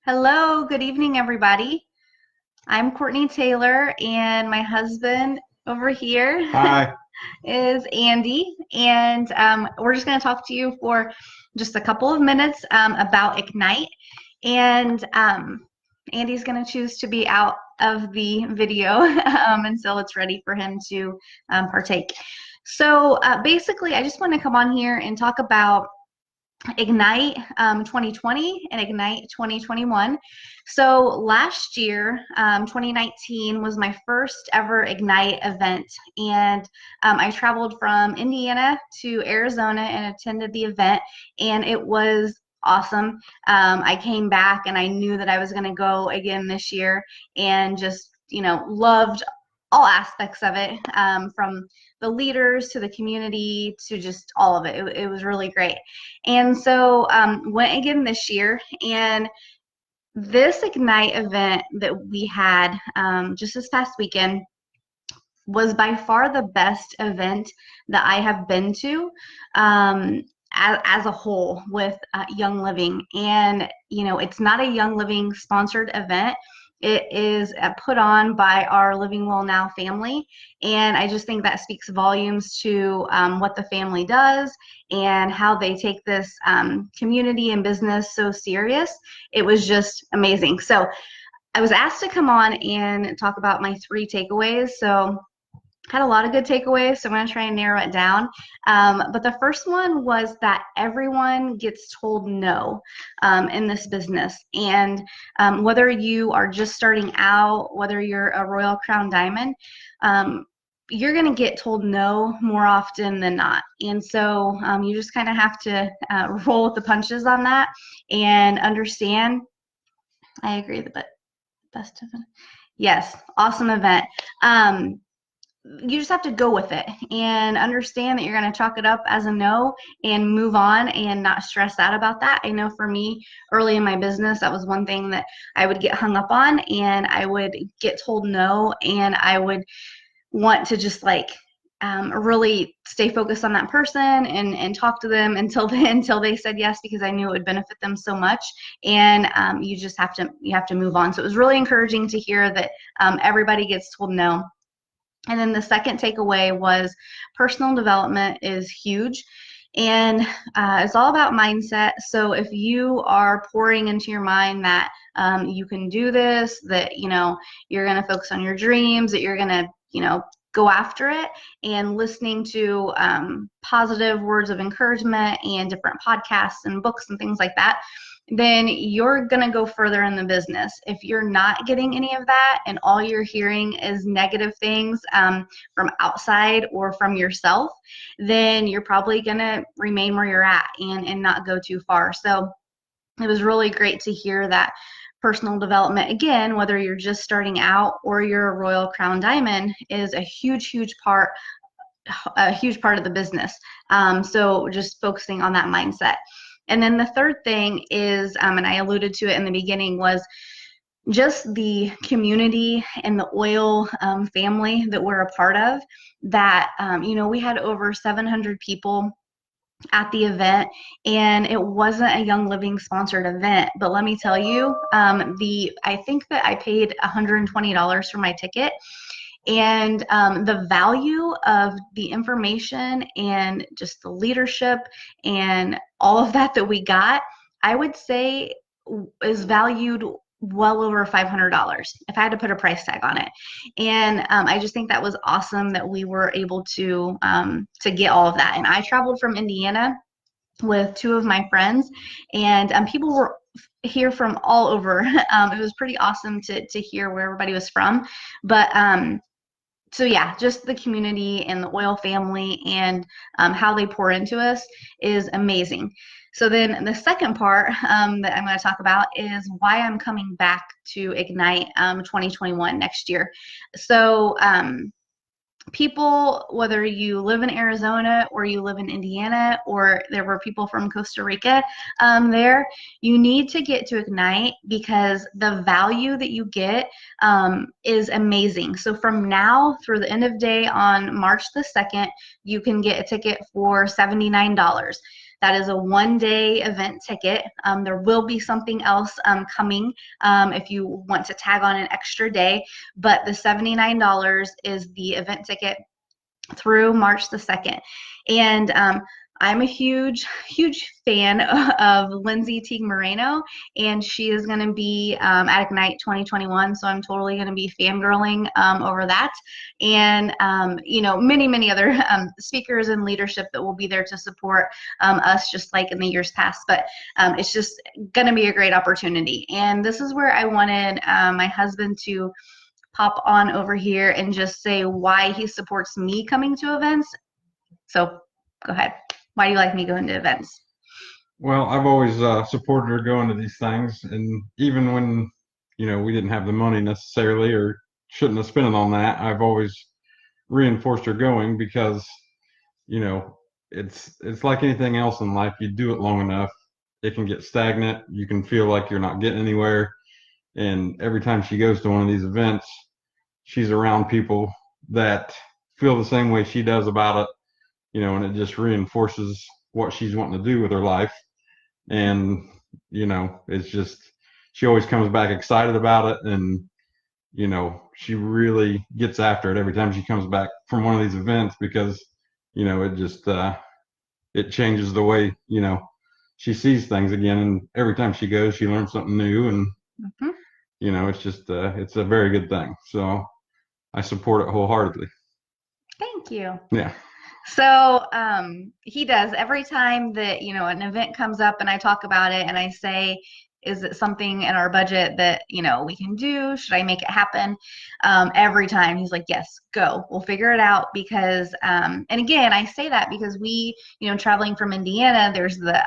Hello, good evening, everybody. I'm Courtney Taylor, and my husband over here Hi. is Andy. And we're just going to talk to you for just a couple of minutes about Ignite. And Andy's going to choose to be out of the video until it's ready for him to partake. So basically, I just want to come on here and talk about Ignite 2020 and Ignite 2021. So last year, 2019, was my first ever Ignite event. And I traveled from Indiana to Arizona and attended the event, and it was awesome. I came back and I knew that I was going to go again this year and just, loved all aspects of it, from the leaders to the community to just all of it. It was really great. And so went again this year. And this Ignite event that we had just this past weekend was by far the best event that I have been to, as a whole with Young Living. And, it's not a Young Living sponsored event. It is put on by our Living Well Now family. And I just think that speaks volumes to what the family does and how they take this community and business so serious. It was just amazing. So I was asked to come on and talk about my three takeaways. So had a lot of good takeaways, so I'm going to try and narrow it down. But the first one was that everyone gets told no in this business. And whether you are just starting out, whether you're a Royal Crown Diamond, you're going to get told no more often than not. And so you just kind of have to roll with the punches on that and understand. I agree, the best event. Yes, awesome event. You just have to go with it and understand that you're going to chalk it up as a no and move on and not stress out about that. I know for me, early in my business, that was one thing that I would get hung up on, and I would get told no, and I would want to just really stay focused on that person and talk to them until they said yes, because I knew it would benefit them so much. And you have to move on. So it was really encouraging to hear that everybody gets told no. And then the second takeaway was personal development is huge. And it's all about mindset. So if you are pouring into your mind that you can do this, that, you're going to focus on your dreams, that you're going to, go after it, and listening to positive words of encouragement and different podcasts and books and things like that, then you're going to go further in the business. If you're not getting any of that and all you're hearing is negative things from outside or from yourself, then you're probably going to remain where you're at and not go too far. So it was really great to hear that personal development, again, whether you're just starting out or you're a Royal Crown Diamond, is a huge part of the business. So just focusing on that mindset. And then the third thing is, and I alluded to it in the beginning, was just the community and the oil family that we're a part of. That, we had over 700 people at the event, and it wasn't a Young Living sponsored event. But let me tell you, I think that I paid $120 for my ticket. And the value of the information and just the leadership and all of that we got, I would say is valued well over $500 if I had to put a price tag on it. And I just think that was awesome that we were able to get all of that. And I traveled from Indiana with two of my friends, and people were here from all over. It was pretty awesome to hear where everybody was from. But so yeah, just the community and the oil family and how they pour into us is amazing. So then the second part that I'm going to talk about is why I'm coming back to Ignite 2021 next year. So people, whether you live in Arizona or you live in Indiana, or there were people from Costa Rica there, you need to get to Ignite because the value that you get is amazing. So from now through the end of day on March the 2nd, you can get a ticket for $79. That is a one-day event ticket. There will be something else coming if you want to tag on an extra day, but the $79 is the event ticket through March the 2nd. And I'm a huge, huge fan of Lindsay Teague Moreno, and she is going to be at Ignite 2021. So I'm totally going to be fangirling over that. And, many, many other speakers and leadership that will be there to support us, just like in the years past. But it's just going to be a great opportunity. And this is where I wanted my husband to pop on over here and just say why he supports me coming to events. So go ahead. Why do you like me going to events? Well, I've always supported her going to these things, and even when we didn't have the money necessarily or shouldn't have spent it on that, I've always reinforced her going because you know it's like anything else in life. You do it long enough, it can get stagnant. You can feel like you're not getting anywhere, and every time she goes to one of these events, she's around people that feel the same way she does about it, and it just reinforces what she's wanting to do with her life. And, it's just, she always comes back excited about it. And, she really gets after it every time she comes back from one of these events because, it just, it changes the way, she sees things again. And every time she goes, she learns something new. And, Mm-hmm. it's just, it's a very good thing. So I support it wholeheartedly. Thank you. Yeah. So he does every time that an event comes up and I talk about it and I say, is it something in our budget that we can do? Should I make it happen? Every time he's like, yes, go. We'll figure it out because and again, I say that because we traveling from Indiana, there's the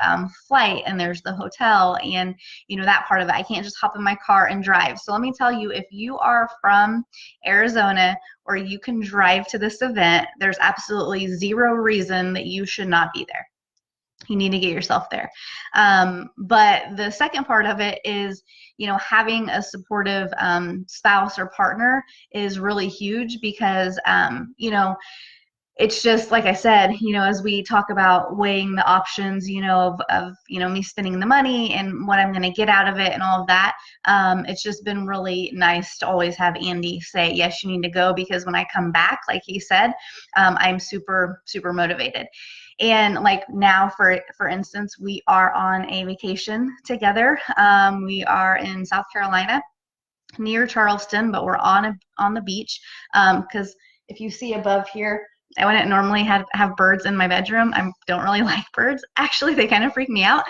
flight and there's the hotel and that part of it. I can't just hop in my car and drive. So let me tell you, if you are from Arizona or you can drive to this event, there's absolutely zero reason that you should not be there. You need to get yourself there. But the second part of it is, having a supportive spouse or partner is really huge because, it's just like I said, as we talk about weighing the options, of me spending the money and what I'm going to get out of it and all of that. It's just been really nice to always have Andy say, yes, you need to go because when I come back, like he said, I'm super, super motivated. And like now, for instance, we are on a vacation together. We are in South Carolina near Charleston, but we're on the beach because if you see above here, I wouldn't normally have birds in my bedroom. I don't really like birds. Actually, they kind of freak me out.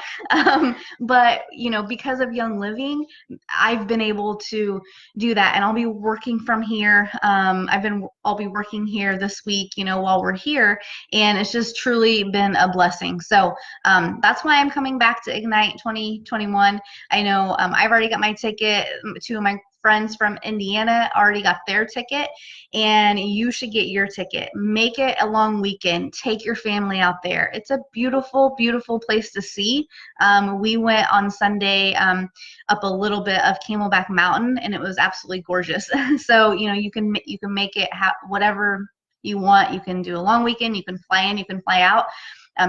But because of Young Living, I've been able to do that, and I'll be working from here. I'll be working here this week, while we're here, and it's just truly been a blessing. So that's why I'm coming back to Ignite 2021. I know I've already got my ticket. Two of my friends from Indiana already got their ticket, and you should get your ticket. Make it a long weekend. Take your family out there. It's a beautiful, beautiful place to see. We went on Sunday up a little bit of Camelback Mountain, and it was absolutely gorgeous. So you can make it whatever you want. You can do a long weekend. You can fly in. You can fly out.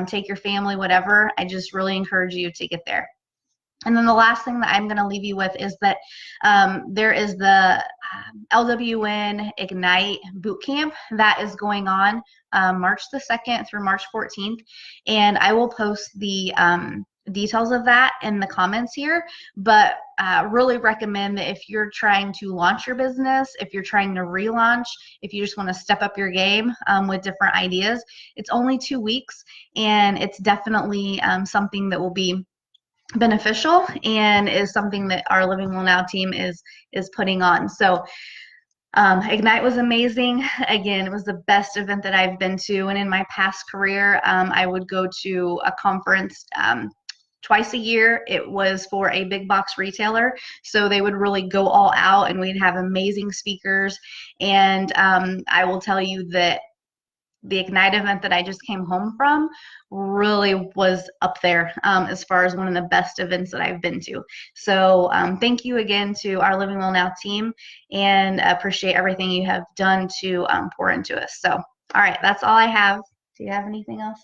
Take your family, whatever. I just really encourage you to get there. And then the last thing that I'm going to leave you with is that there is the LWN Ignite Bootcamp that is going on March the 2nd through March 14th. And I will post the details of that in the comments here. But really recommend that if you're trying to launch your business, if you're trying to relaunch, if you just want to step up your game with different ideas, it's only 2 weeks. And it's definitely something that will be beneficial and is something that our Living Well Now team is putting on. So Ignite was amazing. Again, it was the best event that I've been to. And in my past career, I would go to a conference twice a year. It was for a big box retailer. So they would really go all out and we'd have amazing speakers. And I will tell you that the Ignite event that I just came home from really was up there as far as one of the best events that I've been to. So thank you again to our Living Well Now team and appreciate everything you have done to pour into us. So, all right, that's all I have. Do you have anything else?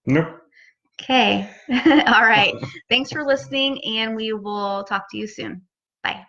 Nope. Okay. All right. Thanks for listening, and we will talk to you soon. Bye.